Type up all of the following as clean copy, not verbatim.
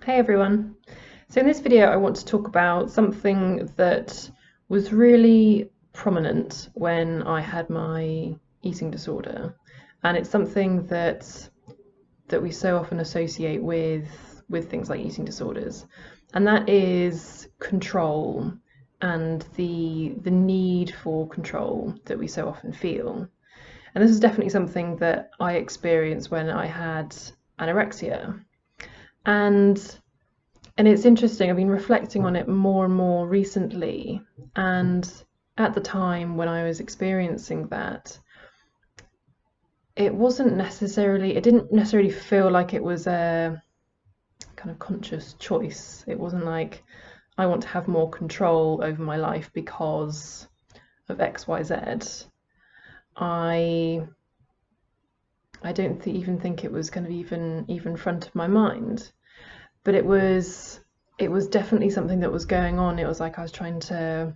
Hey everyone. So in this video I want to talk about something that was really prominent when I had my eating disorder, and it's something that we so often associate with things like eating disorders, and that is control and the need for control that we so often feel. And this is definitely something that I experienced when I had anorexia. And and it's interesting, I've been reflecting on it more and more recently. And at the time when I was experiencing that, it didn't necessarily feel like it was a kind of conscious choice. It wasn't like I want to have more control over my life because of XYZ. I I don't even think it was kind of even front of my mind. But it was definitely something that was going on. It was like I was trying to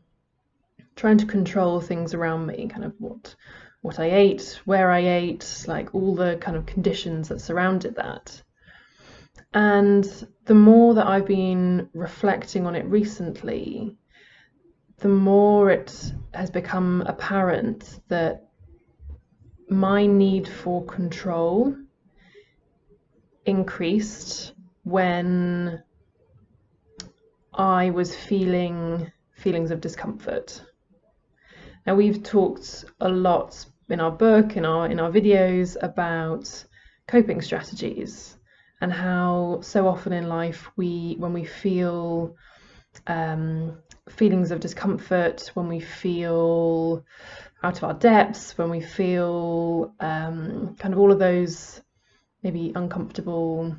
control things around me, kind of what I ate, where I ate, like all the kind of conditions that surrounded that. And the more that I've been reflecting on it recently, the more it has become apparent that my need for control increased when I was feeling feelings of discomfort. Now we've talked a lot in our book, in our videos about coping strategies and how so often in life when we feel feelings of discomfort, when we feel out of our depths, when we feel kind of all of those maybe uncomfortable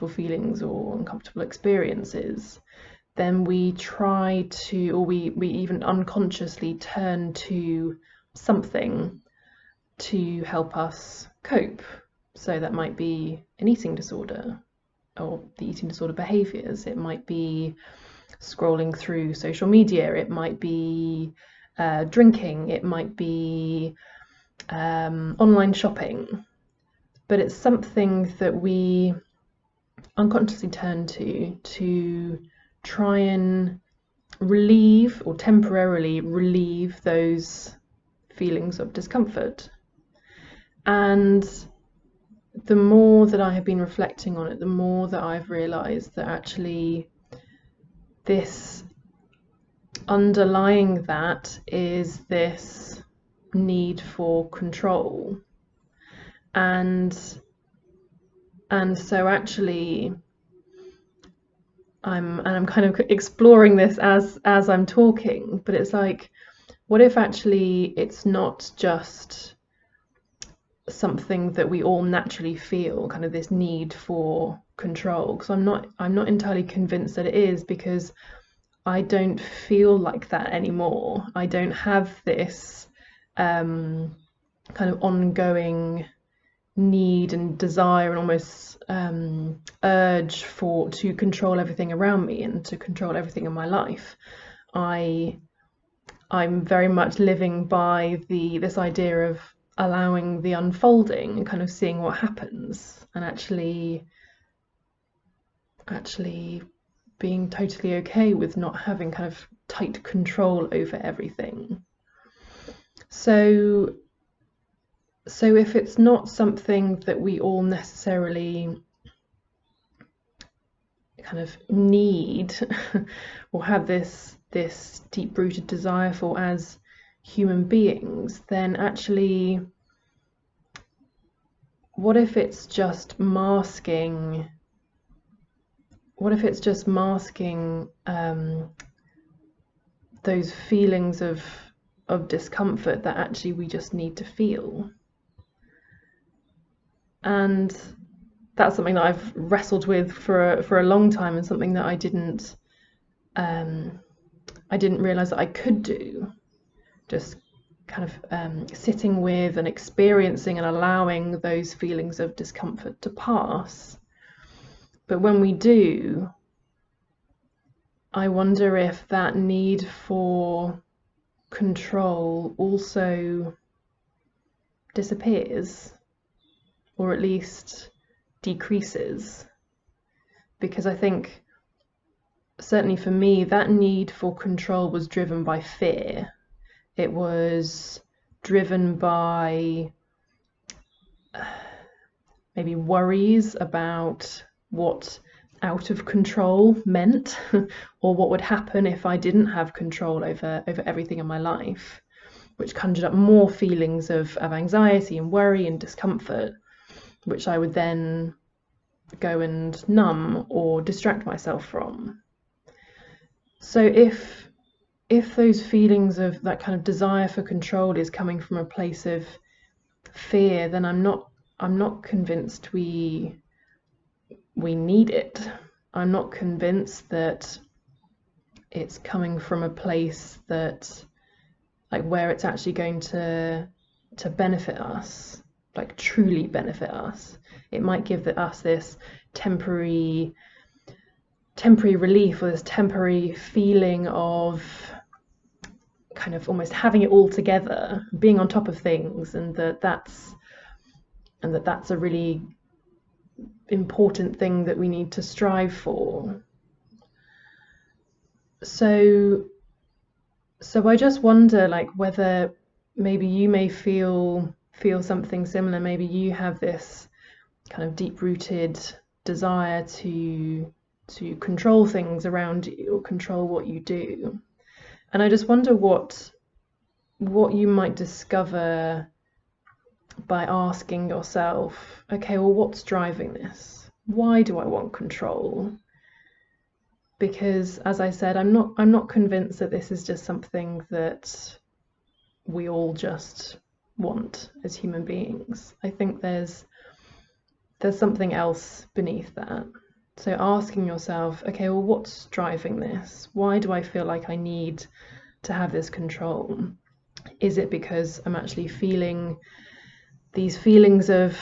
feelings or uncomfortable experiences, then we try to, or we even unconsciously turn to something to help us cope. So that might be an eating disorder or the eating disorder behaviours. It might be scrolling through social media. It might be drinking. It might be online shopping. But it's something that we unconsciously turn to try and relieve or temporarily relieve those feelings of discomfort. And the more that I have been reflecting on it, the more that I've realized that actually this underlying that is this need for control. And so actually I'm kind of exploring this as I'm talking, but it's like, what if actually it's not just something that we all naturally feel, kind of this need for control? Because I'm not entirely convinced that it is, because I don't feel like that anymore. I don't have this kind of ongoing need and desire and almost urge to control everything around me and to control everything in my life. I'm very much living by this idea of allowing the unfolding and kind of seeing what happens, and actually being totally okay with not having kind of tight control over everything. So if it's not something that we all necessarily kind of need or have this deep-rooted desire for as human beings, then actually what if it's just masking those feelings of discomfort that actually we just need to feel? And that's something that I've wrestled with for a long time, and something that I didn't realize that I could do. Just kind of sitting with and experiencing and allowing those feelings of discomfort to pass. But when we do, I wonder if that need for control also disappears, or at least decreases, because I think certainly for me that need for control was driven by fear. It was driven by maybe worries about what out of control meant or what would happen if I didn't have control over everything in my life, which conjured up more feelings of anxiety and worry and discomfort, which I would then go and numb or distract myself from. So if those feelings of that kind of desire for control is coming from a place of fear, then I'm not convinced we need it. I'm not convinced that it's coming from a place that, like, where it's actually going to benefit us, like truly benefit us. It might give us this temporary relief, or this temporary feeling of kind of almost having it all together, being on top of things, and that's a really important thing that we need to strive for. So I just wonder, like, whether maybe you may feel something similar. Maybe you have this kind of deep-rooted desire to control things around you or control what you do. And I just wonder what you might discover by asking yourself, okay, well, what's driving this? Why do I want control? Because, as I said, I'm not convinced that this is just something that we all just want as human beings. I think there's something else beneath that. So asking yourself, okay, well, what's driving this? Why do I feel like I need to have this control? Is it because I'm actually feeling these feelings of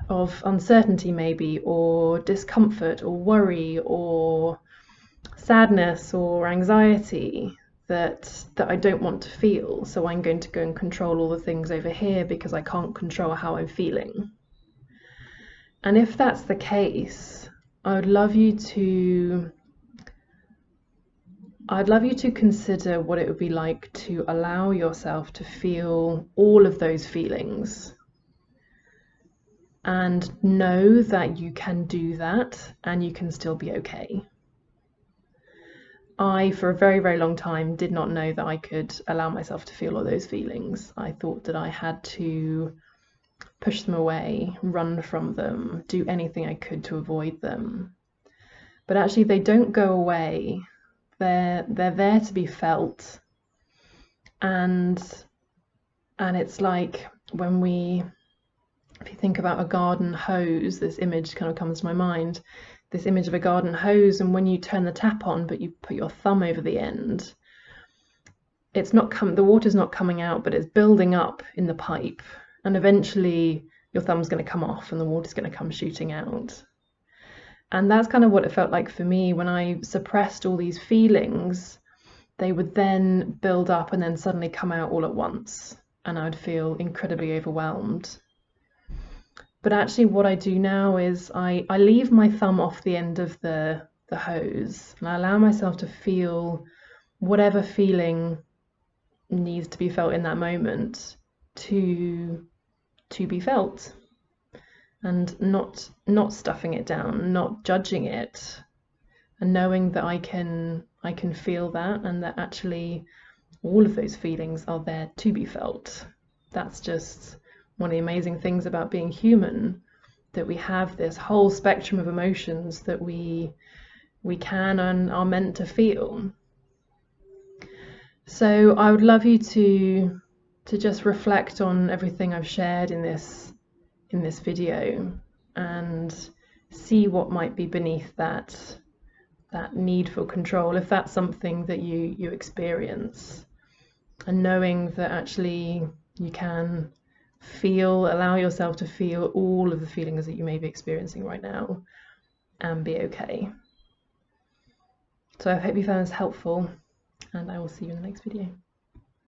uncertainty maybe, or discomfort, or worry, or sadness, or anxiety that I don't want to feel, so I'm going to go and control all the things over here because I can't control how I'm feeling? And if that's the case, I'd love you to consider what it would be like to allow yourself to feel all of those feelings, and know that you can do that and you can still be okay. I, for a very, very long time, did not know that I could allow myself to feel all those feelings. I thought that I had to push them away, run from them, do anything I could to avoid them. But actually, they don't go away. They're there to be felt. And it's like if you think about a garden hose, this image kind of comes to my mind, this image of a garden hose, and when you turn the tap on but you put your thumb over the end, the water's not coming out, but it's building up in the pipe, and eventually your thumb's going to come off and the water's going to come shooting out. And that's kind of what it felt like for me when I suppressed all these feelings. They would then build up and then suddenly come out all at once, and I would feel incredibly overwhelmed. But actually what I do now is I leave my thumb off the end of the hose, and I allow myself to feel whatever feeling needs to be felt in that moment to be felt, and not stuffing it down, not judging it, and knowing that I can feel that, and that actually all of those feelings are there to be felt. That's just one of the amazing things about being human, that we have this whole spectrum of emotions that we can and are meant to feel. So I would love you to just reflect on everything I've shared in this video, and see what might be beneath that need for control, if that's something that you experience, and knowing that actually you can allow yourself to feel all of the feelings that you may be experiencing right now and be okay. So I hope you found this helpful, and I will see you in the next video.